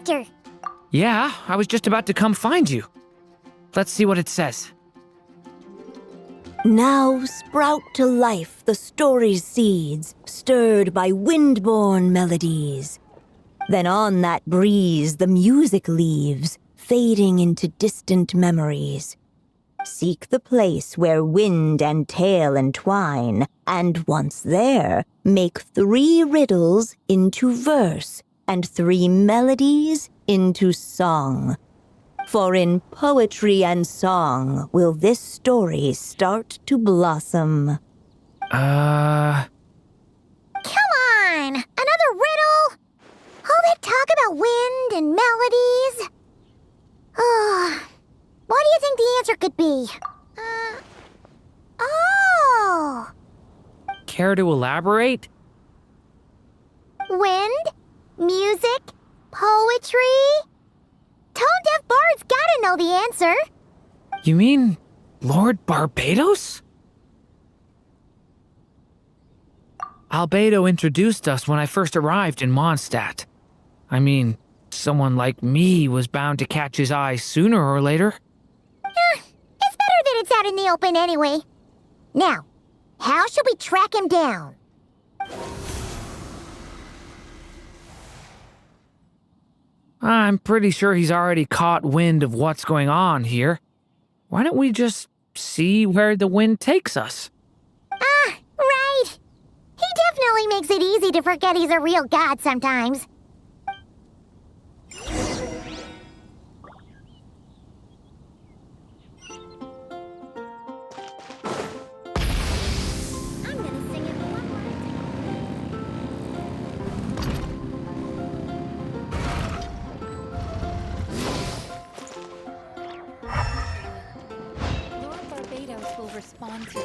character. Yeah, I was just about to come find you. Let's see what it says. Now sprout to life the story's seeds, stirred by wind-born melodies. Then on that breeze the music leaves, fading into distant memories. Seek the place where wind and tale entwine, and once there, make 3 riddles into verse, and 3 melodies into song. For in poetry and song will this story start to blossom. Come on! Another riddle? All that talk about wind and melodies? What do you think the answer could be? Oh! Care to elaborate? Wind? Music? Poetry? Tone-deaf bards gotta know the answer. You mean Lord Barbados? Albedo introduced us when I first arrived in Mondstadt. I mean, someone like me was bound to catch his eye sooner or later. It's better that it's out in the open anyway. Now, how should we track him down? I'm pretty sure he's already caught wind of what's going on here. Why don't we just see where the wind takes us? Right. He definitely makes it easy to forget he's a real god sometimes. I'm gonna sing it one more time. Lord Barbados will respond to you.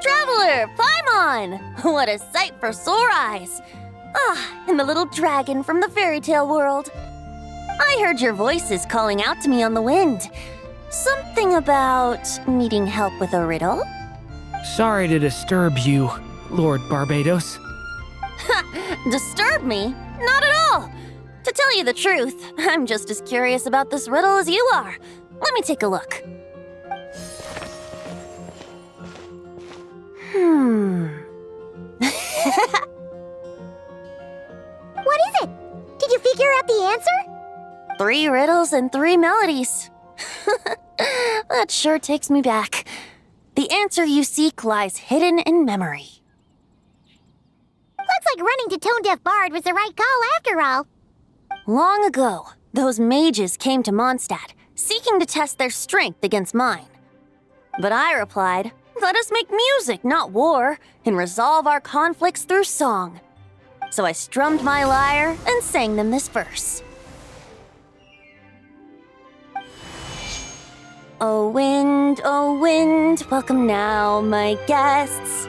Traveler, Paimon! What a sight for sore eyes! And the little dragon from the fairy tale world. I heard your voices calling out to me on the wind. Something about needing help with a riddle? Sorry to disturb you, Lord Barbados. Disturb me? Not at all! To tell you the truth, I'm just as curious about this riddle as you are. Let me take a look. What is it? Did you figure out the answer? 3 riddles and 3 melodies. That sure takes me back. The answer you seek lies hidden in memory. Looks like running to Tone-Deaf Bard was the right call after all. Long ago, those mages came to Mondstadt, seeking to test their strength against mine. But I replied, let us make music, not war, and resolve our conflicts through song. So I strummed my lyre and sang them this verse. O wind, welcome now, my guests.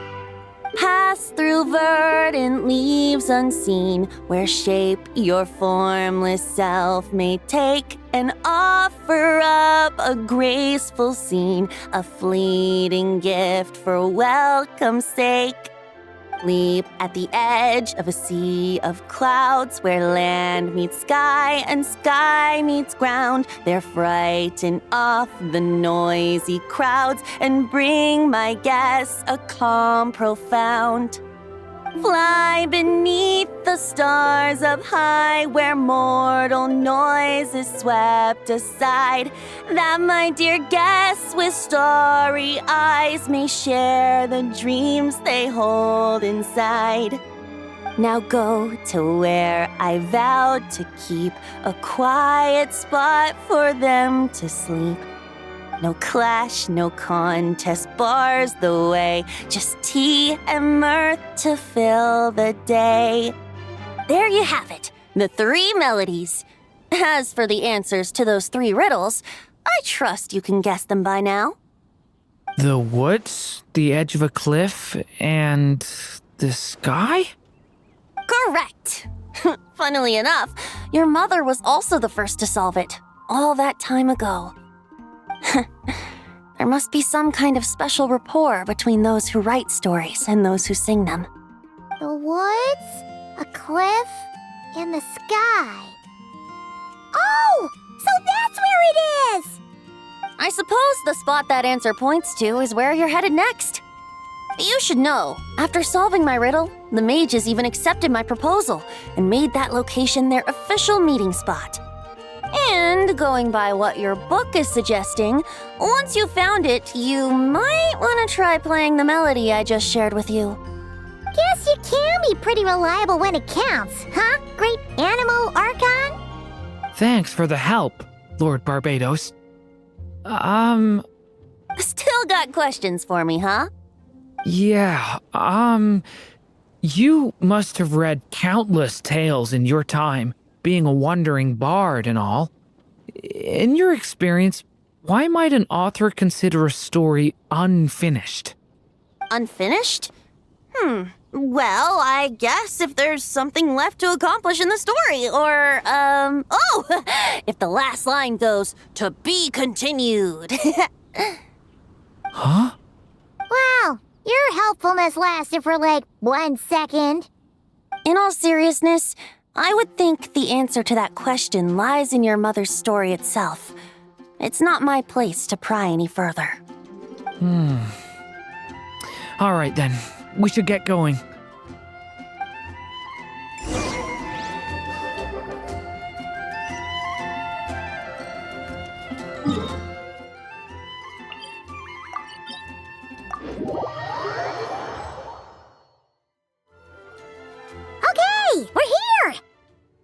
Pass through verdant leaves unseen, where shape your formless self may take, and offer up a graceful scene, a fleeting gift for welcome's sake. Leap at the edge of a sea of clouds, where land meets sky and sky meets ground. There frighten off the noisy crowds and bring my guests a calm profound. Fly beneath the stars up high, where mortal noise is swept aside, that my dear guests with starry eyes may share the dreams they hold inside. Now go to where I vowed to keep a quiet spot for them to sleep. No clash, no contest bars the way, just tea and mirth to fill the day. There you have it, the 3 melodies. As for the answers to those 3 riddles, I trust you can guess them by now. The woods, the edge of a cliff, and the sky? Correct! Funnily enough, your mother was also the first to solve it, all that time ago. There must be some kind of special rapport between those who write stories and those who sing them. The woods, a cliff, and the sky. Oh! So that's where it is! I suppose the spot that answer points to is where you're headed next. You should know, after solving my riddle, the mages even accepted my proposal and made that location their official meeting spot. And going by what your book is suggesting, once you found it, you might want to try playing the melody I just shared with you. Guess you can be pretty reliable when it counts, huh, great Animal Archon? Thanks for the help, Lord Barbados. Still got questions for me, huh? Yeah, you must have read countless tales in your time, being a wandering bard and all. In your experience, why might an author consider a story unfinished? Unfinished? Well, I guess if there's something left to accomplish in the story, or, if the last line goes, "To be continued." Huh? Wow, your helpfulness lasted for like 1 second. In all seriousness, I would think the answer to that question lies in your mother's story itself. It's not my place to pry any further. All right then, we should get going. Okay, we're here!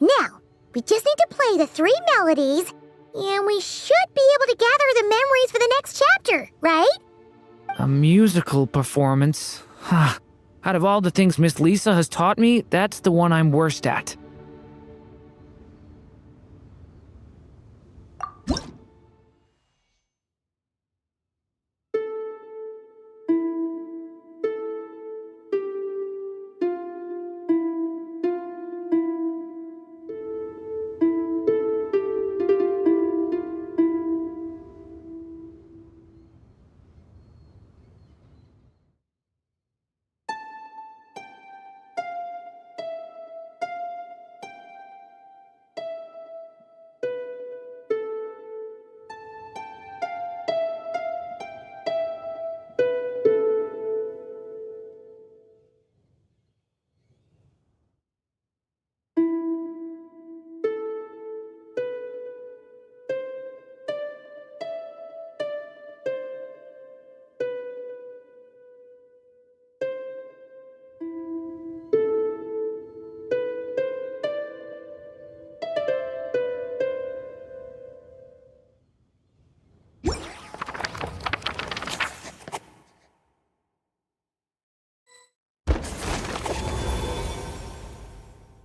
Now, we just need to play the 3 melodies, and we should be able to gather the memories for the next chapter, right? A musical performance? Huh. Out of all the things Miss Lisa has taught me, that's the one I'm worst at.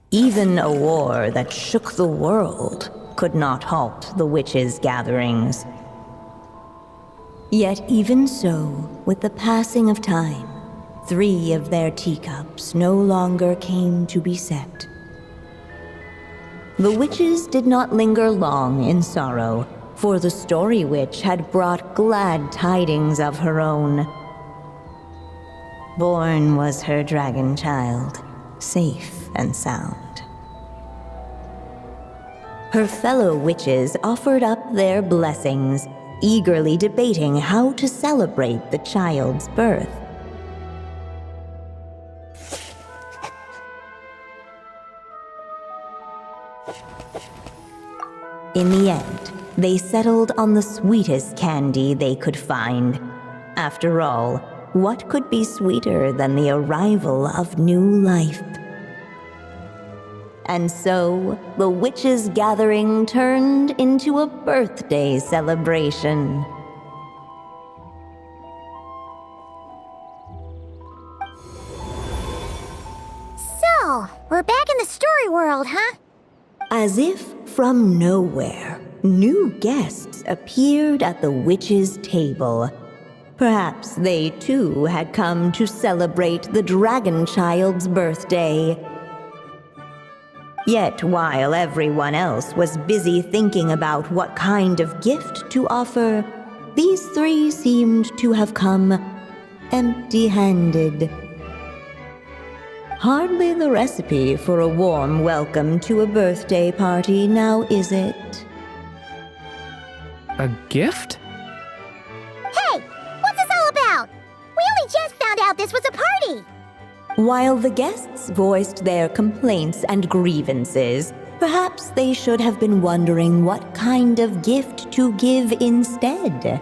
Even a war that shook the world could not halt the witches' gatherings. Yet even so, with the passing of time, 3 of their teacups no longer came to be set. The witches did not linger long in sorrow, for the story witch had brought glad tidings of her own. Born was her dragon child, safe and sound. Her fellow witches offered up their blessings, eagerly debating how to celebrate the child's birth. In the end, they settled on the sweetest candy they could find. After all, what could be sweeter than the arrival of new life? And so, the witches' gathering turned into a birthday celebration. So, we're back in the story world, huh? As if from nowhere, new guests appeared at the witches' table. Perhaps they too had come to celebrate the dragon child's birthday. Yet while everyone else was busy thinking about what kind of gift to offer, these three seemed to have come empty-handed. Hardly the recipe for a warm welcome to a birthday party, now is it? A gift? Hey, what's this all about? We only just found out this was a party. While the guests voiced their complaints and grievances, perhaps they should have been wondering what kind of gift to give instead.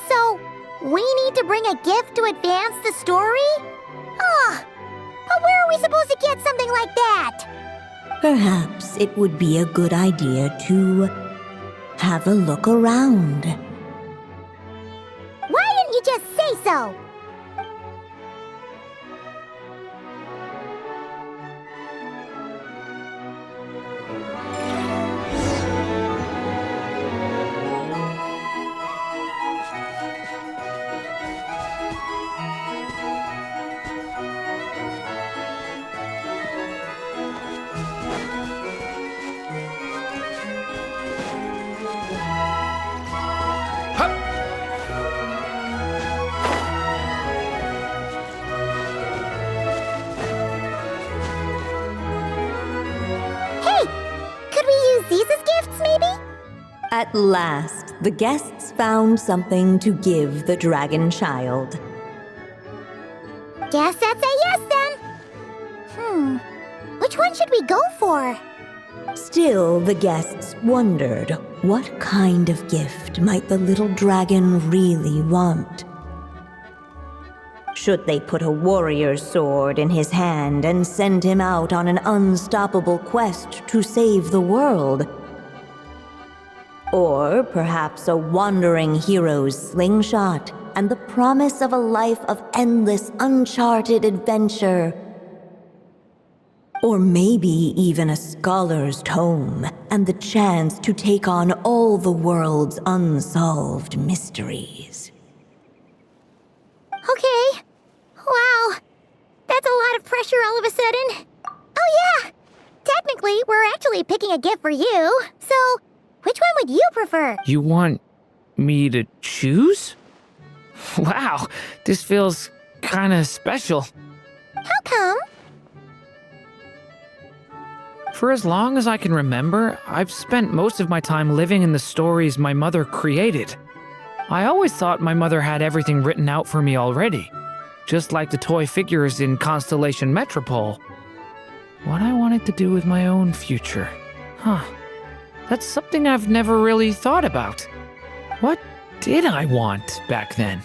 So, we need to bring a gift to advance the story? Oh, but where are we supposed to get something like that? Perhaps it would be a good idea to have a look around. Why didn't you just say so? These as gifts, maybe? At last, the guests found something to give the dragon child. Guess that's a yes then. Which one should we go for? Still, the guests wondered what kind of gift might the little dragon really want. Should they put a warrior's sword in his hand and send him out on an unstoppable quest to save the world? Or perhaps a wandering hero's slingshot and the promise of a life of endless, uncharted adventure? Or maybe even a scholar's tome and the chance to take on all the world's unsolved mysteries. Okay. Wow. That's a lot of pressure all of a sudden. Oh yeah! Technically, we're actually picking a gift for you. So, which one would you prefer? You want me to choose? Wow, this feels kinda special. How come? For as long as I can remember, I've spent most of my time living in the stories my mother created. I always thought my mother had everything written out for me already, just like the toy figures in Constellation Metropole. What I wanted to do with my own future. That's something I've never really thought about. What did I want back then?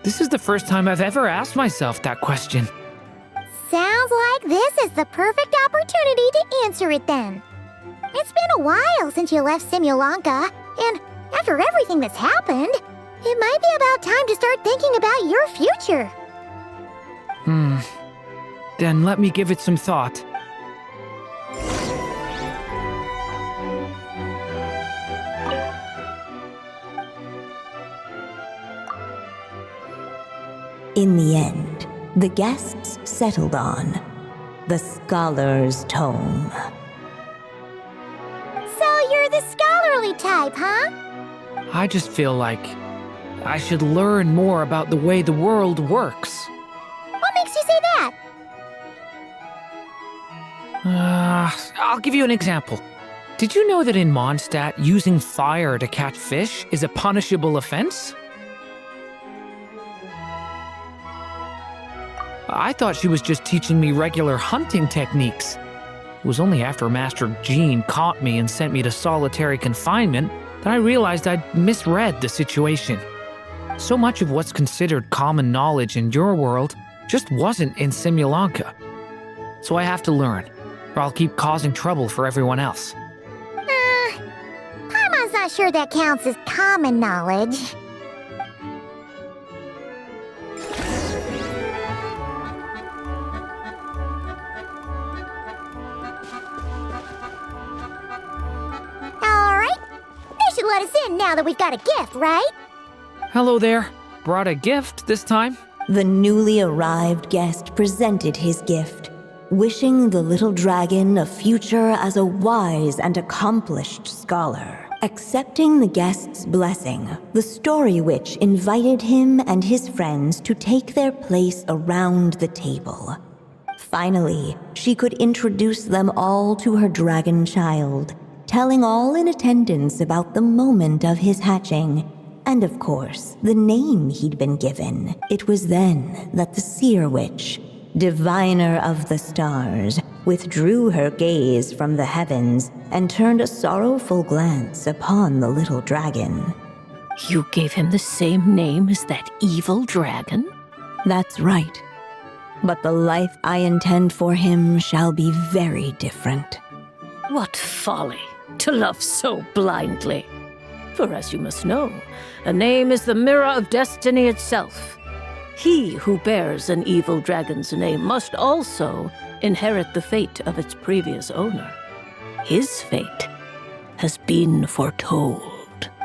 This is the first time I've ever asked myself that question. Sounds like this is the perfect opportunity to answer it then. It's been a while since you left Simulanka, and after everything that's happened, it might be about time to start thinking about your future. Then let me give it some thought. In the end, the guests settled on the scholar's tome. So you're the scholarly type, huh? I just feel like I should learn more about the way the world works. What makes you say that? I'll give you an example. Did you know that in Mondstadt, using fire to catch fish is a punishable offense? I thought she was just teaching me regular hunting techniques. It was only after Master Jean caught me and sent me to solitary confinement that I realized I'd misread the situation. So much of what's considered common knowledge in your world just wasn't in Simulanka. So I have to learn, or I'll keep causing trouble for everyone else. Paimon's not sure that counts as common knowledge. Alright, they should let us in now that we've got a gift, right? Hello there. Brought a gift this time? The newly arrived guest presented his gift, wishing the little dragon a future as a wise and accomplished scholar. Accepting the guest's blessing, the story witch invited him and his friends to take their place around the table. Finally, she could introduce them all to her dragon child, telling all in attendance about the moment of his hatching, and of course, the name he'd been given. It was then that the seer witch, diviner of the stars, withdrew her gaze from the heavens and turned a sorrowful glance upon the little dragon. You gave him the same name as that evil dragon? That's right. But the life I intend for him shall be very different. What folly to love so blindly. For as you must know, a name is the mirror of destiny itself. He who bears an evil dragon's name must also inherit the fate of its previous owner. His fate has been foretold.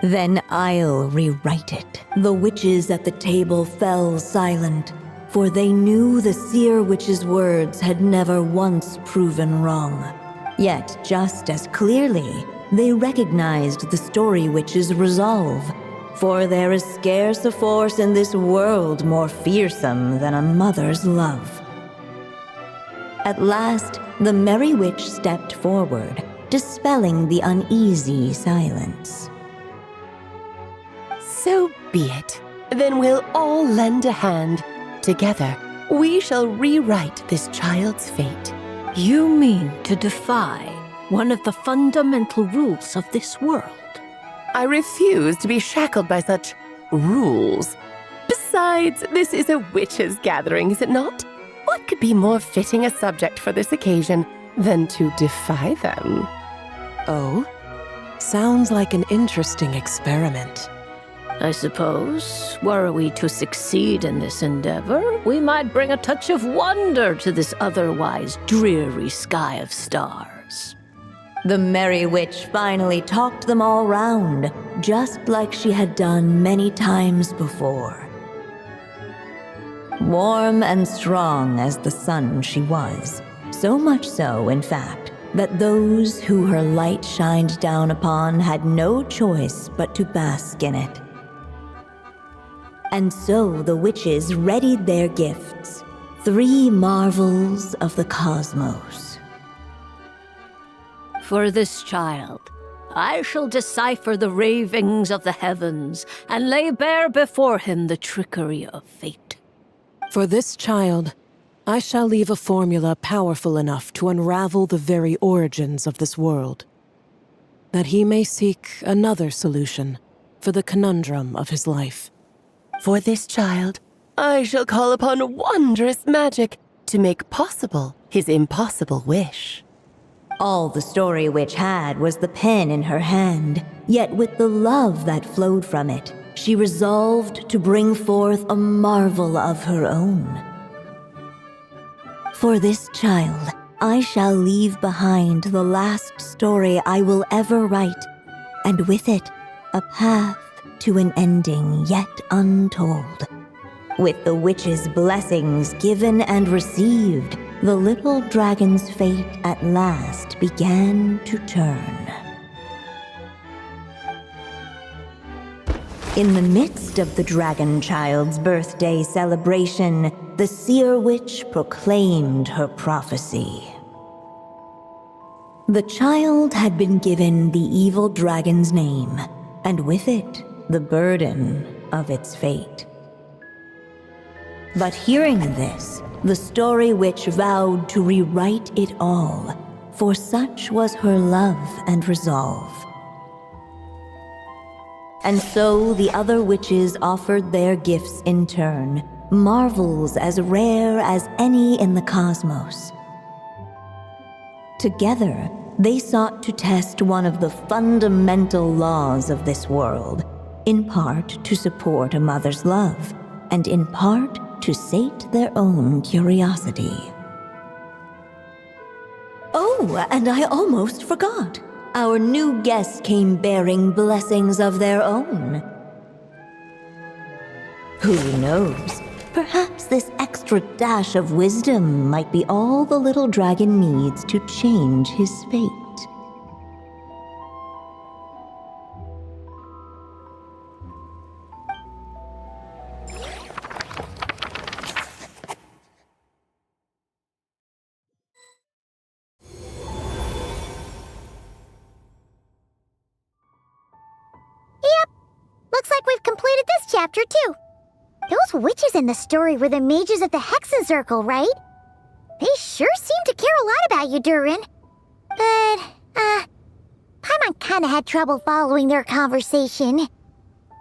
Then I'll rewrite it. The witches at the table fell silent, for they knew the seer witch's words had never once proven wrong. Yet just as clearly, they recognized the story witch's resolve, for there is scarce a force in this world more fearsome than a mother's love. At last, the merry witch stepped forward, dispelling the uneasy silence. So be it. Then we'll all lend a hand. Together, we shall rewrite this child's fate. You mean to defy one of the fundamental rules of this world? I refuse to be shackled by such rules. Besides, this is a witches' gathering, is it not? What could be more fitting a subject for this occasion than to defy them? Oh? Sounds like an interesting experiment. I suppose, were we to succeed in this endeavor, we might bring a touch of wonder to this otherwise dreary sky of stars. The merry witch finally talked them all round, just like she had done many times before. Warm and strong as the sun she was, so much so, in fact, that those who her light shined down upon had no choice but to bask in it. And so the witches readied their gifts, 3 marvels of the cosmos. For this child, I shall decipher the ravings of the heavens and lay bare before him the trickery of fate. For this child, I shall leave a formula powerful enough to unravel the very origins of this world, that he may seek another solution for the conundrum of his life. For this child, I shall call upon wondrous magic to make possible his impossible wish. All the story witch had was the pen in her hand, yet with the love that flowed from it, she resolved to bring forth a marvel of her own. For this child, I shall leave behind the last story I will ever write, and with it, a path to an ending yet untold. With the witch's blessings given and received, the little dragon's fate at last began to turn. In the midst of the dragon child's birthday celebration, the seer witch proclaimed her prophecy. The child had been given the evil dragon's name, and with it, the burden of its fate. But hearing this, the story witch vowed to rewrite it all, for such was her love and resolve. And so the other witches offered their gifts in turn, marvels as rare as any in the cosmos. Together, they sought to test one of the fundamental laws of this world, in part to support a mother's love, and in part to sate their own curiosity. Oh, and I almost forgot. Our new guests came bearing blessings of their own. Who knows? Perhaps this extra dash of wisdom might be all the little dragon needs to change his fate. Looks like we've completed this chapter, too. Those witches in the story were the mages of the Hexen Circle, right? They sure seem to care a lot about you, Durin. But, Paimon kinda had trouble following their conversation.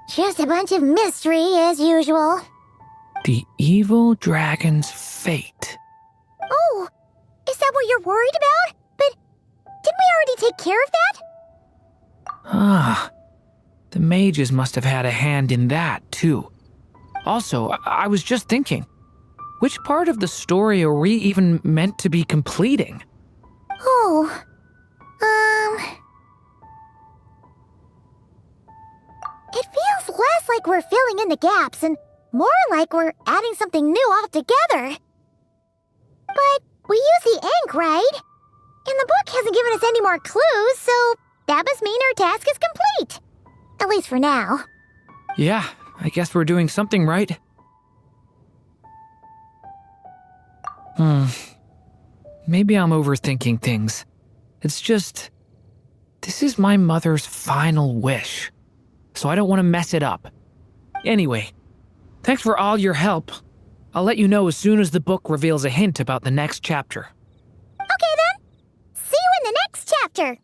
Just a bunch of mystery, as usual. The evil dragon's fate. Oh, is that what you're worried about? But didn't we already take care of that? Ah, the mages must have had a hand in that, too. Also, I was just thinking, which part of the story are we even meant to be completing? Oh, It feels less like we're filling in the gaps and more like we're adding something new altogether. But we use the ink, right? And the book hasn't given us any more clues, so that must mean our task is complete. At least for now. Yeah, I guess we're doing something right. Maybe I'm overthinking things. It's just, this is my mother's final wish, so I don't want to mess it up. Anyway, thanks for all your help. I'll let you know as soon as the book reveals a hint about the next chapter. Okay then. See you in the next chapter.